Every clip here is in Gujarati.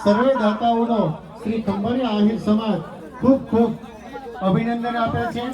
સર્વે દાતાઓનો શ્રી ખંભાળિયા આહિર સમાજ ખૂબ ખૂબ અભિનંદન આપે છે।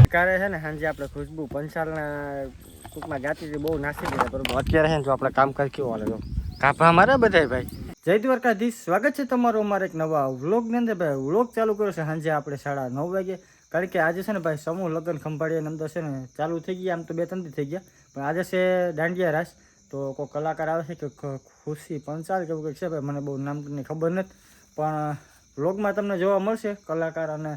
કરે છે ને સાંજે આપણે ખુશ્બુ પંચાલના ટૂંકમાં ગાતી હતી, બહુ નાસી ગયા, બરોબર। અત્યારે છે ને જો આપણે કામકાજ કેવું હાલે તો કાપા મારા બધાય ભાઈ। જય દ્વારકાધીશ, સ્વાગત છે તમારું અમારા એક નવા વ્લોગની અંદર। ભાઈ વ્લોગ ચાલુ કર્યો છે સાંજે આપણે 9:30 વાગે, કારણ કે આજે છે ને ભાઈ સમૂહ લગ્ન ખંભાળિયાની અંદર છે ને ચાલુ થઈ ગયા, આમ તો 2-3 દી થઈ ગયા, પણ આજે છે દાંડિયા રાસ। તો કોઈ કલાકાર આવે છે કે ખુશી પંચાલ કેવું કંઈક છે ભાઈ, મને બહુ નામની ખબર નથી, પણ વ્લોગમાં તમને જોવા મળશે કલાકાર અને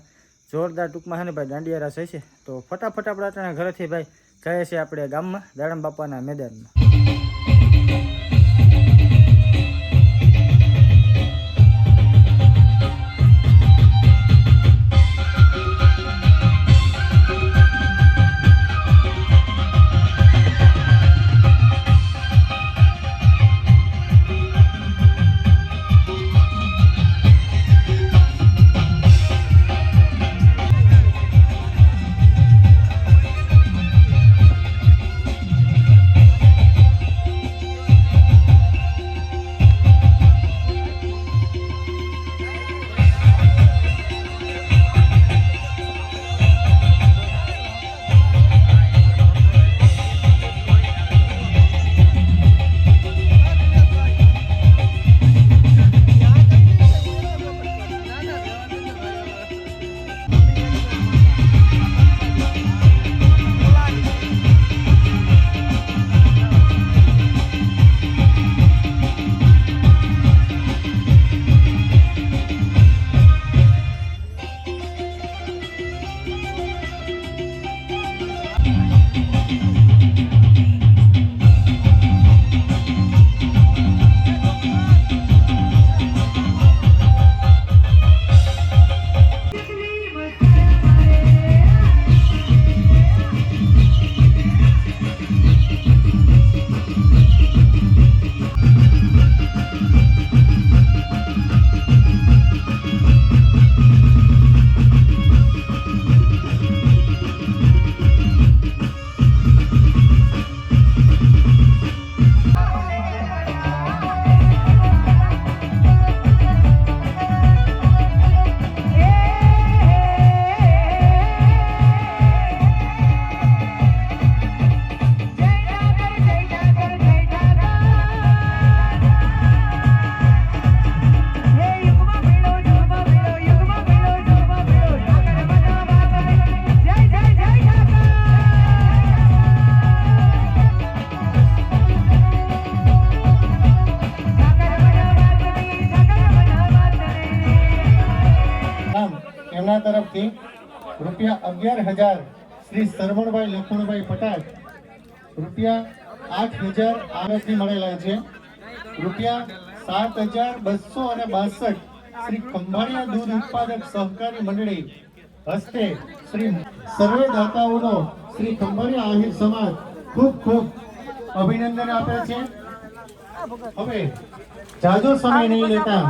જોરદાર ટૂંકમાં છે ને ભાઈ દાંડિયા રાસ હશે। તો ફટાફટ આપણે અત્યારે ઘરેથી ભાઈ જઈએ છીએ આપણે ગામમાં દાડમ બાપાના મેદાનમાં। એમના તરફથી રૂપિયા 11,000 શ્રી સરવણભાઈ લખણભાઈ પટાલ, રૂપિયા 8,000 આરસથી મળેલા છે, રૂપિયા 7,262 શ્રી ખંભાળિયા દૂધ ઉત્પાદક સહકારી મંડળી હસ્તે શ્રી સર્વે દાતાઓનો શ્રી ખંભાળિયા આહિર સમાજ ખૂબ ખૂબ અભિનંદન આપે છે। હવે જાજો સમય નહીં લેતા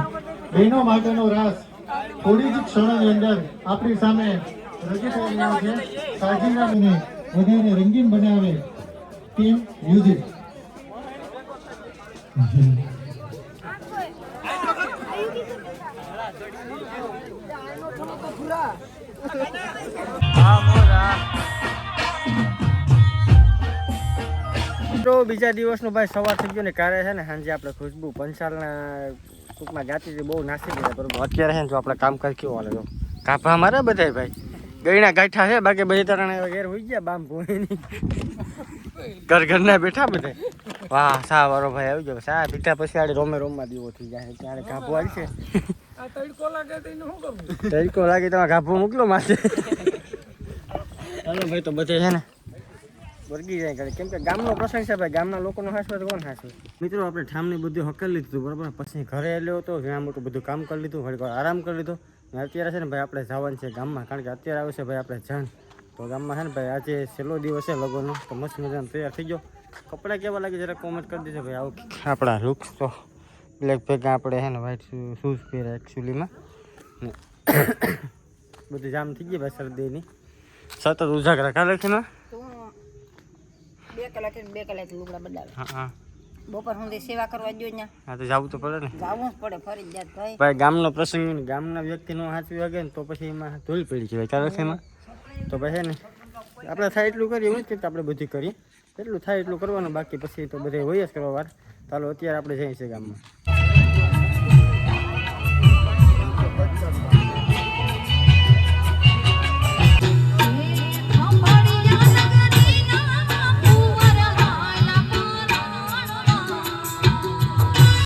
બહેનો માટેનો રાસ થોડી જ ક્ષણોની અંદર આપણી સામે રજૂ થઈ રહ્યો છે। સાજીરાને વધારે રંગીન બનાવે ટીમ મ્યુઝિક। તો બીજા દિવસનો ભાઈ સવાર થઈ ગયો ને, કારે છે ને સાંજે આપણે ખુશ્બુ પંચાલના ટૂંકમાં ગાતી હતી, બહુ નાસી ગયા, બરોબર। અત્યારે છે ને જો આપણે કામકાજ કેવું હાલે તો કાપા મારા બધાય ભાઈ। ગયણા ગાંઠા છે, બાકી બધી તરણા ઘેર હોઈ ગયા, બામ ભૂની ઘરના બેઠા બધા। વાહ, સા વાળો ભાઈ આવી ગયો, સા પીઠા પછી આડે રોમમાં દીવો થઈ જાય, ત્યારે કાપો આવી છે। તડકો લાગે તમે કાપો મોકલો માથે। હાલો ભાઈ, તો બધે છે ને વર્ગી જાય કરે, કેમ કે ગામનો પ્રસંગ છે ભાઈ, ગામના લોકોનો હાસવે તો કોણ હાસવે। મિત્રો આપણે ઠામની બધું હકેલી લીધું, બરાબર, પછી ઘરે આવ્યો હતો, જ્યાં મોટું બધું કામ કરી લીધું, ઘડી આરામ કરી લીધો, અત્યારે છે ને ભાઈ આપણે જવાનું છે ગામમાં, કારણ કે અત્યારે આવે છે ભાઈ આપણે જાણ। તો ગામમાં છે ને ભાઈ આજે છેલ્લો દિવસ છે લગ્નનો, તો મસ્ત મજાનો તૈયાર થઈ ગયો। કપડાં કેવા લાગે જરા કોમેન્ટ કરી દેજો ભાઈ। આવું આપણા લુક તો બ્લેક ભેગા આપણે છે ને વ્હાઈટ શૂઝ પહેર્યા એકચ્યુઅલીમાં બધું જામ થઈ ગયું ભાઈ શરદીની સતત ઉજાગરા કાલે લખીને તો 2 કલાક ને 2 કલાક લુગડા બદલાવે. હા બપોર સુધી સેવા કરવા જોઈએ ને હા તો જવું તો પડે ને જાવું જ પડે ફરજિયાત ભાઈ. ભાઈ ગામનો પ્રસંગ ગામના વ્યક્તિનો હાથવી વાગે ને તો પછી એમાં ધૂલ પડી જાય ચાલે છે એમાં તો પછી ને આપણે થાય એટલું કરીએ એવું જ કે આપણે બધું કરીએ એટલું થાય એટલું કરવાનું બાકી પછી તો બધે હોય જ કરવા વાર ચાલો અત્યારે આપણે જઈએ છીએ ગામમાં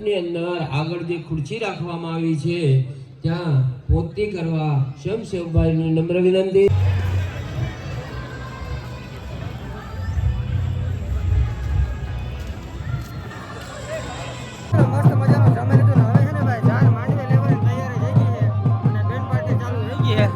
ની અંદર આગળ જે ખુરશી રાખવામાં આવી છે ત્યાં પોતી કરવા સ્વયંસેવકભાઈની નમ્ર વિનંતી. મસ્ત મજાનું જમી લીધું ને હવે છે ને ભાઈ જાન માંડવી લેવાની તૈયારી થઈ ગઈ છે અને બેન પાર્ટી ચાલુ થઈ ગઈ છે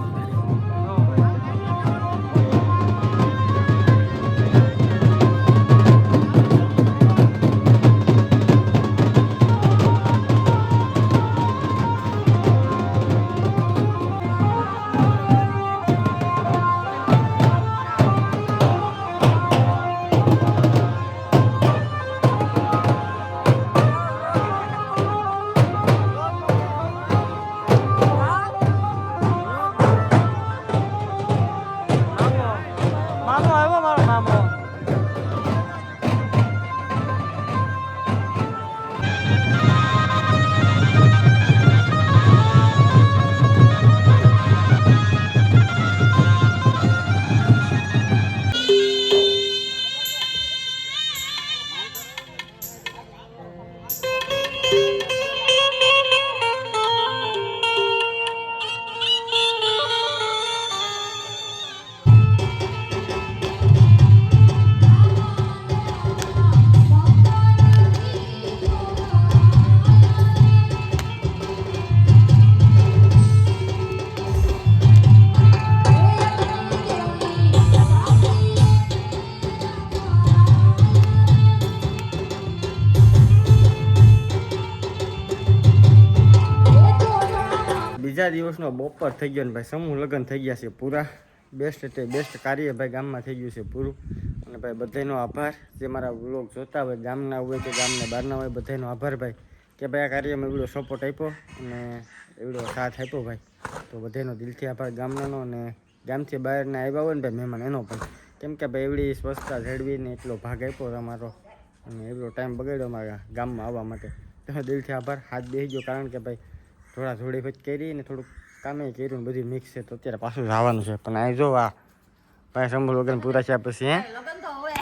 મામો આવ્યો મારો મામો બીજા દિવસનો બપોર થઈ ગયો ને ભાઈ સમૂહ લગ્ન થઈ ગયા છે પૂરા બેસ્ટ એટલે બેસ્ટ કાર્ય ભાઈ ગામમાં થઈ ગયું છે પૂરું અને ભાઈ બધાનો આભાર જે મારા વ્લોગ જોતા હોય ગામના હોય કે ગામના બહારના હોય બધાનો આભાર ભાઈ કે ભાઈ આ કાર્યમાં એવડો સપોર્ટ આપ્યો અને એવડો સાથ આપ્યો ભાઈ તો બધાનો દિલથી આભાર ગામનાનો અને ગામથી બહારના આવ્યા હોય ને ભાઈ મહેમાન એનો પણ કેમ કે ભાઈ એવડી સ્વચ્છતા જાળવીને એટલો ભાગ આપ્યો તમારો અને એવડો ટાઈમ બગાડ્યો મારા ગામમાં આવવા માટે તેનો દિલથી આભાર હાથ બેસી ગયો કારણ કે ભાઈ થોડા થોડી વચ્ચે કરી ને થોડુંક કામે કર્યું ને બધું મિક્સ છે તો અત્યારે પાછું જવાનું છે પણ આ જો આ ભાઈ સંભળ વગર પૂરા છે પછી હે લગન તો હવે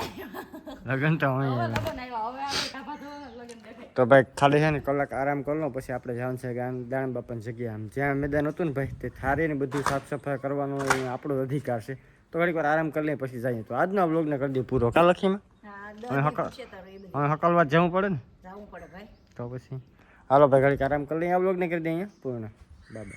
લગન તો હોય લગન આવ્યા હવે આપણે ઢાબા તો લગન દેખાય. તો ભાઈ ખાલી છે ને કલાક આરામ કરી લો પછી આપણે જવાનું છે દાણ બાપાની જગ્યા આમ જ્યાં મેદાન હતું ને ભાઈ તે થારી ને બધું સાફ સફાઈ કરવાનો એ આપણો અધિકાર છે તો ઘડીક વાર આરામ કરી લઈએ પછી જઈએ તો આજના વ્લોગને કરી દઈએ પૂરો કાલ લખીમાં હા હવે દસ હકલ છે તારું એ બધું હવે હકલવા જવું પડે ને જાવું પડે ભાઈ. તો પછી હાલો ભાઈ ઘડીક આરામ કરી લઈએ આ વ્લોગને કરી દઈએ અહીંયા પૂર્ણ બાય.